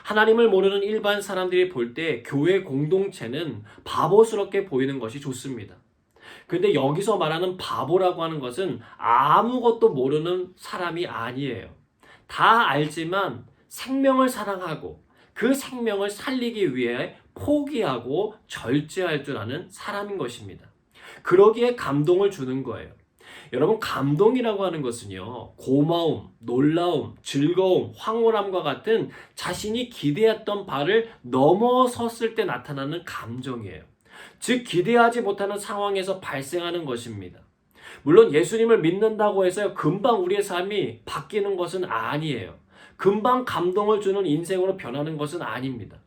하나님을 모르는 일반 사람들이 볼 때 교회 공동체는 바보스럽게 보이는 것이 좋습니다. 그런데 여기서 말하는 바보라고 하는 것은 아무것도 모르는 사람이 아니에요. 다 알지만 생명을 사랑하고 그 생명을 살리기 위해 포기하고 절제할 줄 아는 사람인 것입니다. 그러기에 감동을 주는 거예요. 여러분, 감동이라고 하는 것은요, 고마움, 놀라움, 즐거움, 황홀함과 같은 자신이 기대했던 바를 넘어섰을 때 나타나는 감정이에요. 즉, 기대하지 못하는 상황에서 발생하는 것입니다. 물론 예수님을 믿는다고 해서 금방 우리의 삶이 바뀌는 것은 아니에요. 금방 감동을 주는 인생으로 변하는 것은 아닙니다.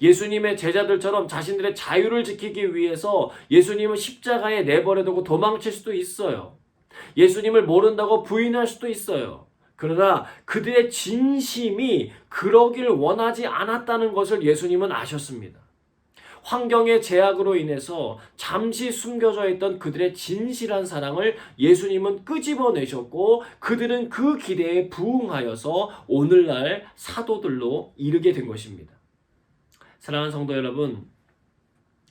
예수님의 제자들처럼 자신들의 자유를 지키기 위해서 예수님을 십자가에 내버려두고 도망칠 수도 있어요. 예수님을 모른다고 부인할 수도 있어요. 그러나 그들의 진심이 그러길 원하지 않았다는 것을 예수님은 아셨습니다. 환경의 제약으로 인해서 잠시 숨겨져 있던 그들의 진실한 사랑을 예수님은 끄집어내셨고 그들은 그 기대에 부응하여서 오늘날 사도들로 이르게 된 것입니다. 사랑하는 성도 여러분,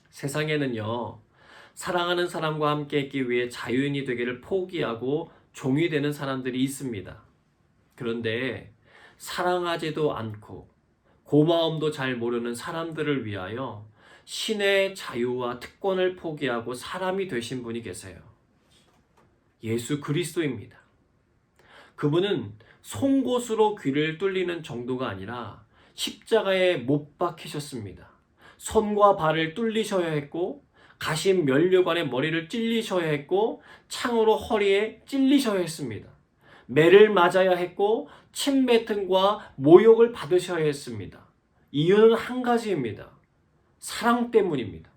세상에는요, 사랑하는 사람과 함께 있기 위해 자유인이 되기를 포기하고 종이 되는 사람들이 있습니다. 그런데 사랑하지도 않고 고마움도 잘 모르는 사람들을 위하여 신의 자유와 특권을 포기하고 사람이 되신 분이 계세요. 예수 그리스도입니다. 그분은 송곳으로 귀를 뚫리는 정도가 아니라 십자가에 못 박히셨습니다. 손과 발을 뚫리셔야 했고 가신 면류관에 머리를 찔리셔야 했고 창으로 허리에 찔리셔야 했습니다. 매를 맞아야 했고 침뱉음과 모욕을 받으셔야 했습니다. 이유는 한 가지입니다. 사랑 때문입니다.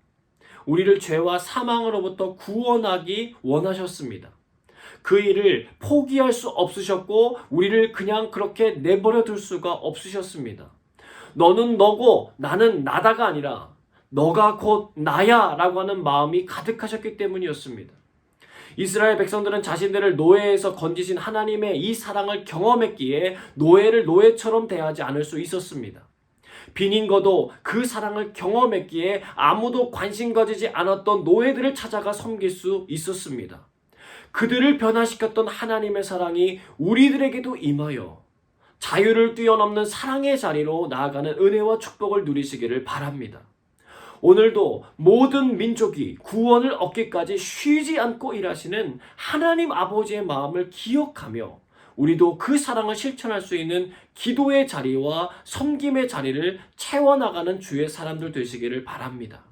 우리를 죄와 사망으로부터 구원하기 원하셨습니다. 그 일을 포기할 수 없으셨고 우리를 그냥 그렇게 내버려 둘 수가 없으셨습니다. 너는 너고 나는 나다가 아니라 너가 곧 나야 라고 하는 마음이 가득하셨기 때문이었습니다. 이스라엘 백성들은 자신들을 노예에서 건지신 하나님의 이 사랑을 경험했기에 노예를 노예처럼 대하지 않을 수 있었습니다. 빈인거도 그 사랑을 경험했기에 아무도 관심 가지지 않았던 노예들을 찾아가 섬길 수 있었습니다. 그들을 변화시켰던 하나님의 사랑이 우리들에게도 임하여 자유를 뛰어넘는 사랑의 자리로 나아가는 은혜와 축복을 누리시기를 바랍니다. 오늘도 모든 민족이 구원을 얻기까지 쉬지 않고 일하시는 하나님 아버지의 마음을 기억하며 우리도 그 사랑을 실천할 수 있는 기도의 자리와 섬김의 자리를 채워나가는 주의 사람들 되시기를 바랍니다.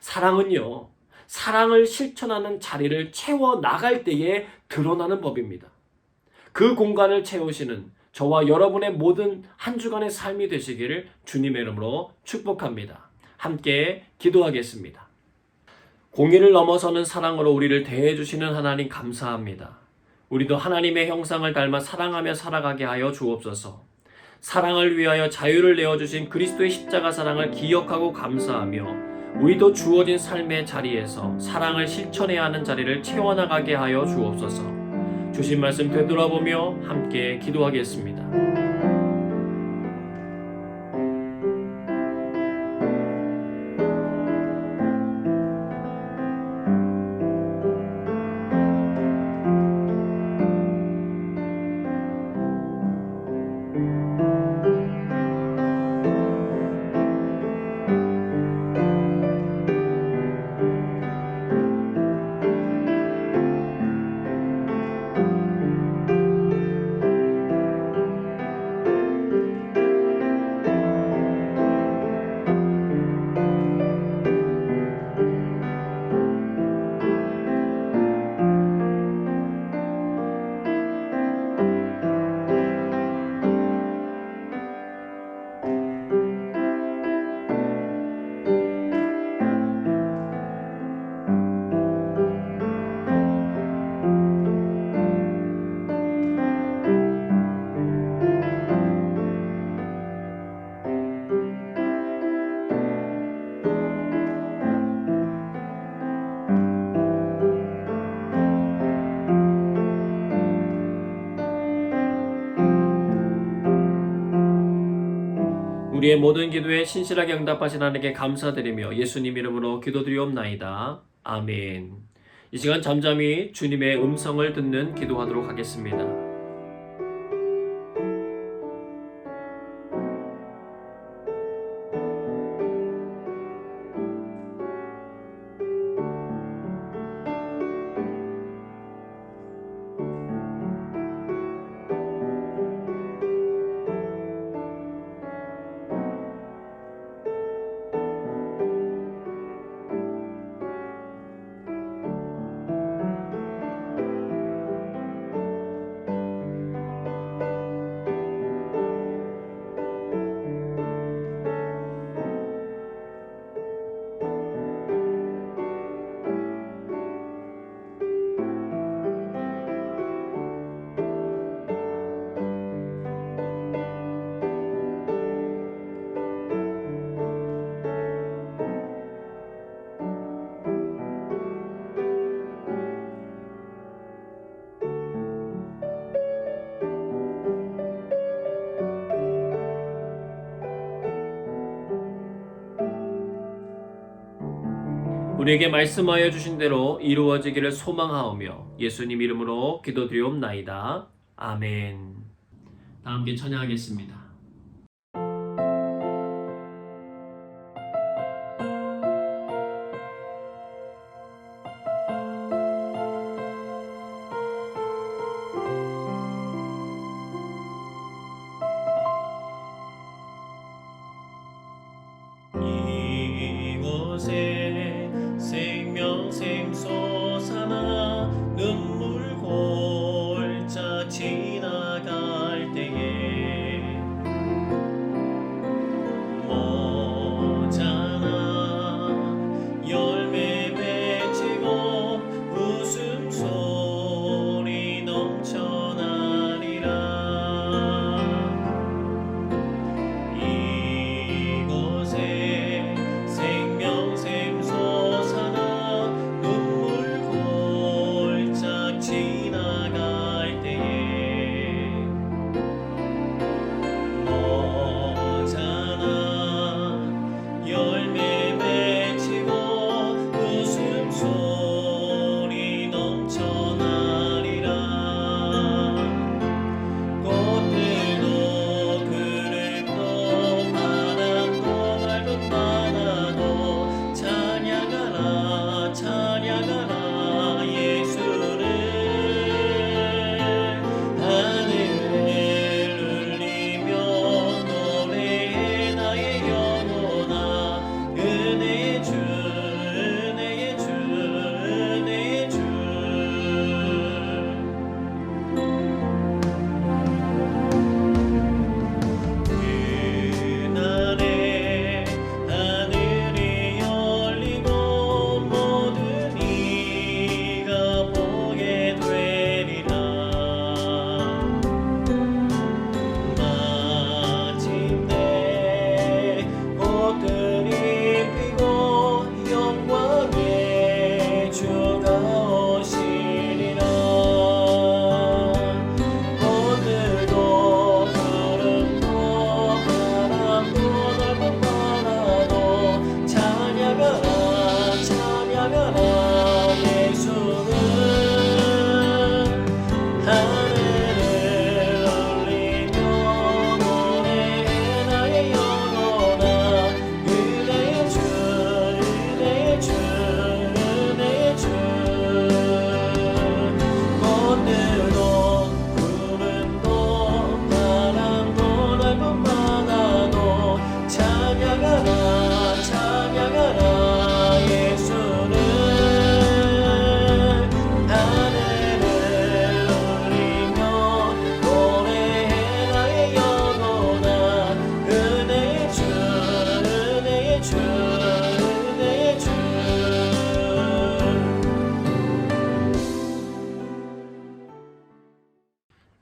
사랑은요, 사랑을 실천하는 자리를 채워나갈 때에 드러나는 법입니다. 그 공간을 채우시는 저와 여러분의 모든 한 주간의 삶이 되시기를 주님의 이름으로 축복합니다. 함께 기도하겠습니다. 공의를 넘어서는 사랑으로 우리를 대해주시는 하나님 감사합니다. 우리도 하나님의 형상을 닮아 사랑하며 살아가게 하여 주옵소서. 사랑을 위하여 자유를 내어주신 그리스도의 십자가 사랑을 기억하고 감사하며 우리도 주어진 삶의 자리에서 사랑을 실천해야 하는 자리를 채워나가게 하여 주옵소서. 주신 말씀 되돌아보며 함께 기도하겠습니다. 우리의 모든 기도에 신실하게 응답하신 하나님께 감사드리며 예수님 이름으로 기도드리옵나이다. 아멘. 이 시간 잠잠히 주님의 음성을 듣는 기도하도록 하겠습니다. 우리에게 말씀하여 주신 대로 이루어지기를 소망하오며 예수님 이름으로 기도드리옵나이다. 아멘. 다 함께 찬양하겠습니다. 이곳에 생명샘 솟아나 눈물 골짜 지나갈 때에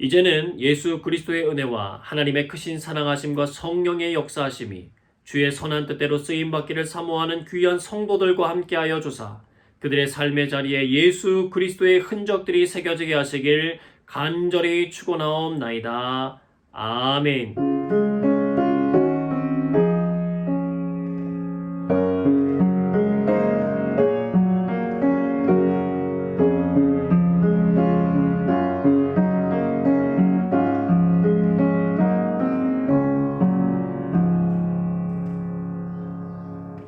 이제는 예수 그리스도의 은혜와 하나님의 크신 사랑하심과 성령의 역사하심이 주의 선한 뜻대로 쓰임받기를 사모하는 귀한 성도들과 함께하여 주사 그들의 삶의 자리에 예수 그리스도의 흔적들이 새겨지게 하시길 간절히 축원하옵나이다. 아멘.